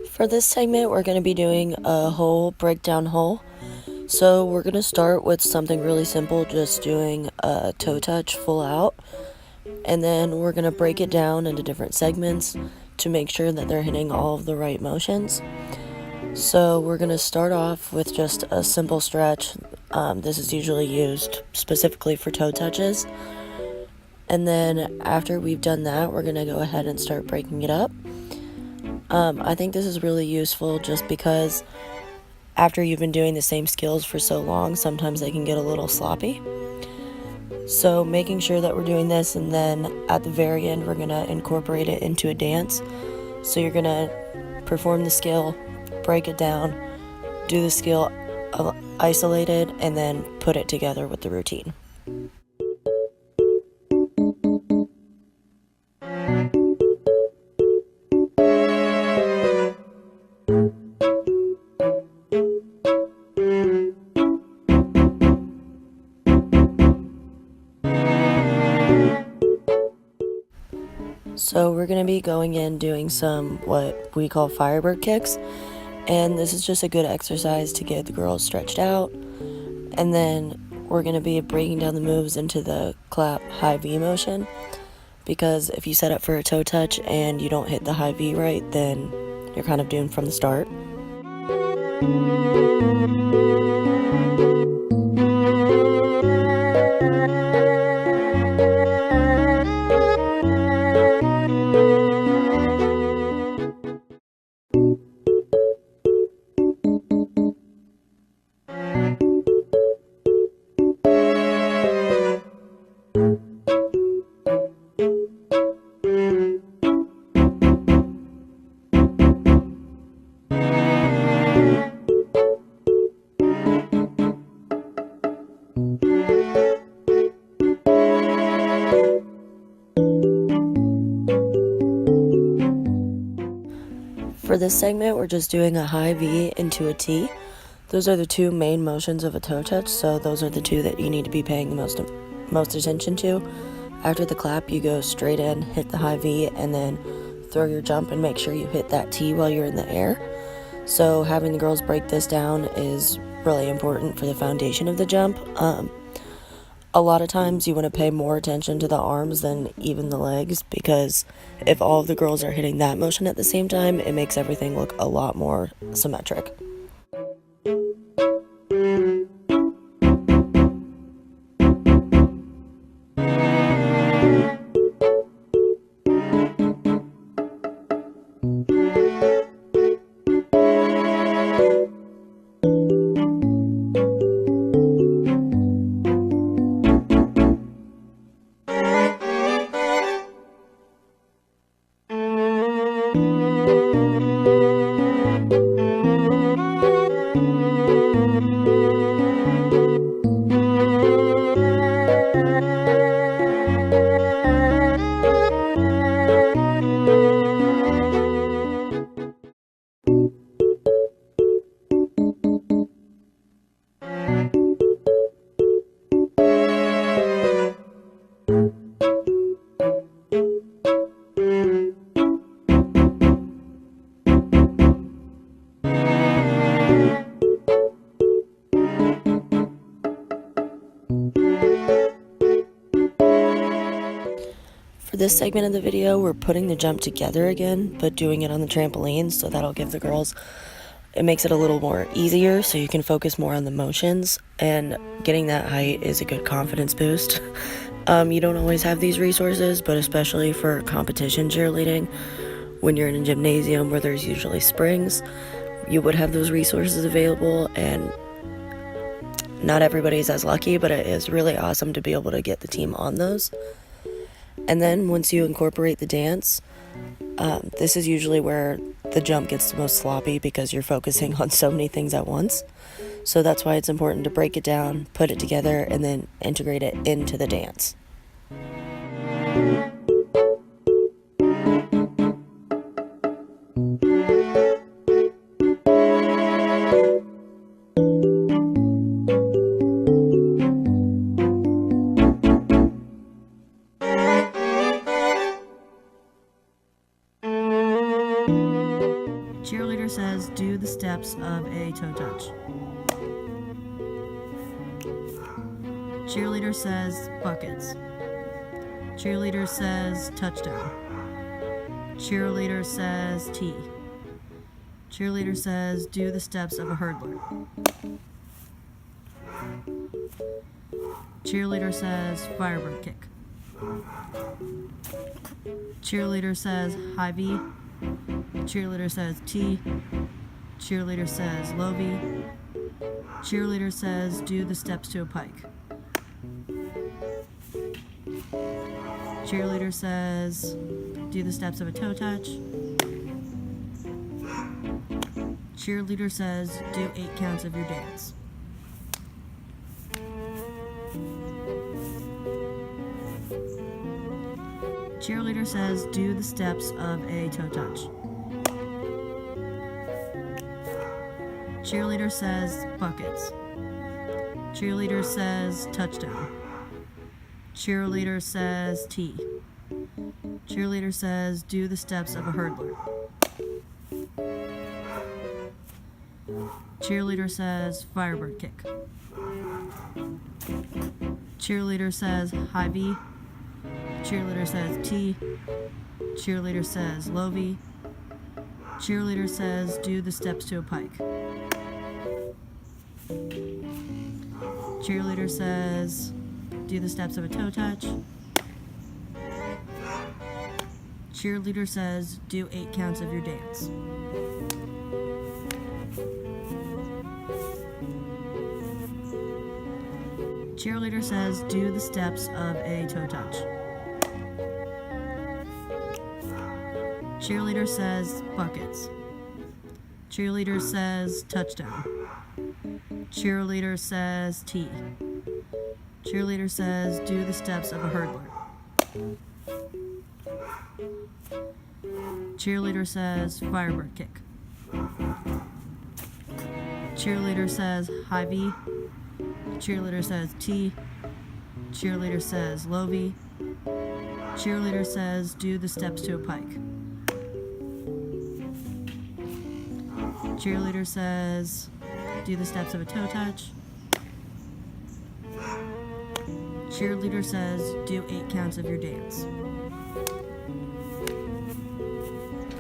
For this segment, we're going to be doing a whole breakdown hole. So we're going to start with something really simple, just doing a toe touch full out. And then we're going to break it down into different segments to make sure that they're hitting all of the right motions. So we're going to start off with just a simple stretch. This is usually used specifically for toe touches. And then after we've done that, we're going to go ahead and start breaking it up. I think this is really useful just because after you've been doing the same skills for so long, sometimes they can get a little sloppy. So making sure that we're doing this, and then at the very end we're going to incorporate it into a dance. So you're going to perform the skill, break it down, do the skill isolated, and then put it together with the routine. So we're going to be going in doing some what we call firebird kicks, and this is just a good exercise to get the girls stretched out. And then we're going to be breaking down the moves into the clap high V motion, because if you set up for a toe touch and you don't hit the high V right, then you're kind of doomed from the start. For this segment, we're just doing a high V into a T. Those are the two main motions of a toe touch, so those are the two that you need to be paying the most attention to. After the clap, you go straight in, hit the high V, and then throw your jump and make sure you hit that T while you're in the air. So having the girls break this down is really important for the foundation of the jump. A lot of times you want to pay more attention to the arms than even the legs, because if all of the girls are hitting that motion at the same time, it makes everything look a lot more symmetric. For this segment of the video, we're putting the jump together again, but doing it on the trampoline, so that'll give the girls, it makes it a little more easier, so you can focus more on the motions, and getting that height is a good confidence boost. You don't always have these resources, but especially for competition cheerleading, when you're in a gymnasium where there's usually springs, you would have those resources available, and not everybody's as lucky, but it is really awesome to be able to get the team on those. And then once you incorporate the dance, this is usually where the jump gets the most sloppy, because you're focusing on so many things at once. So that's why it's important to break it down, put it together, and then integrate it into the dance. Cheerleader says, do the steps of a toe touch. Cheerleader says, buckets. Cheerleader says, touchdown. Cheerleader says, tee. Cheerleader says, do the steps of a hurdler. Cheerleader says, firebird kick. Cheerleader says, high V. Cheerleader says, tee. Cheerleader says, low V. Cheerleader says, do the steps to a pike. Cheerleader says, do the steps of a toe touch. Cheerleader says, do 8 counts of your dance. Cheerleader says, do the steps of a toe touch. Cheerleader says, buckets. Cheerleader says, touchdown. Cheerleader says, tee. Cheerleader says, do the steps of a hurdler. Cheerleader says, firebird kick. Cheerleader says, high V. Cheerleader says, tee. Cheerleader says, low V. Cheerleader says, do the steps to a pike. Cheerleader says, do the steps of a toe touch. Cheerleader says, do 8 counts of your dance. Cheerleader says, do the steps of a toe touch. Cheerleader says, buckets. Cheerleader says, touchdown. Cheerleader says, tee. Cheerleader says, do the steps of a hurdler. Cheerleader says, firebird kick. Cheerleader says, high V. Cheerleader says, tee. Cheerleader says, low V. Cheerleader says, do the steps to a pike. Cheerleader says, do the steps of a toe touch. Cheerleader says, do 8 counts of your dance.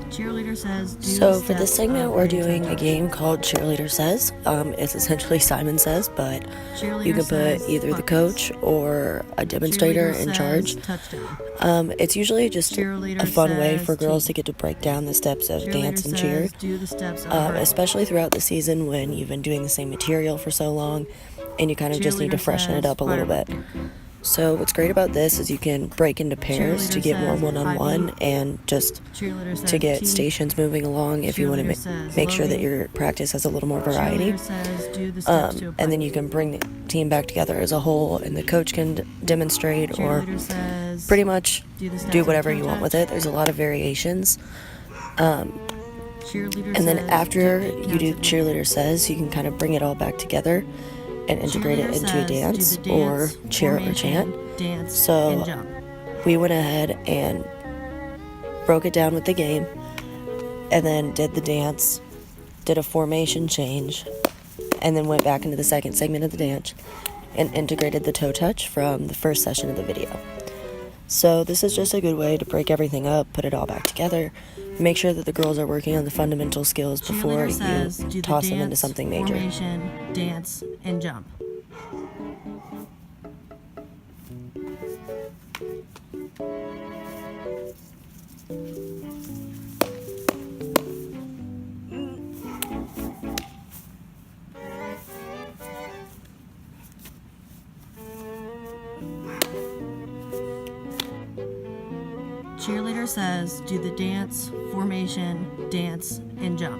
Cheerleader says, do So for this segment, we're doing a game called Cheerleader Says. It's essentially Simon Says, but you can put either the coach or a demonstrator in charge. It's usually just a fun way for girls to get to break down the steps of dance and cheer, especially throughout the season when you've been doing the same material for so long and you kind of just need to freshen it up a little bit. So what's great about this is you can break into pairs to get more one-on-one and just to get stations moving along if you want to make sure that your practice has a little more variety. And then you can bring the team back together as a whole, and the coach can demonstrate or pretty much do whatever you want with it. There's a lot of variations. And then after you do Cheerleader Says, you can kind of bring it all back together and integrate it into a dance or cheer or chant. So we went ahead and broke it down with the game and then did the dance, did a formation change, and then went back into the second segment of the dance and integrated the toe touch from the first session of the video. So this is just a good way to break everything up, put it all back together, make sure that the girls are working on the fundamental skills before you toss them into something major. Formation, dance, and jump. Cheerleader says, do the dance, formation, dance, and jump.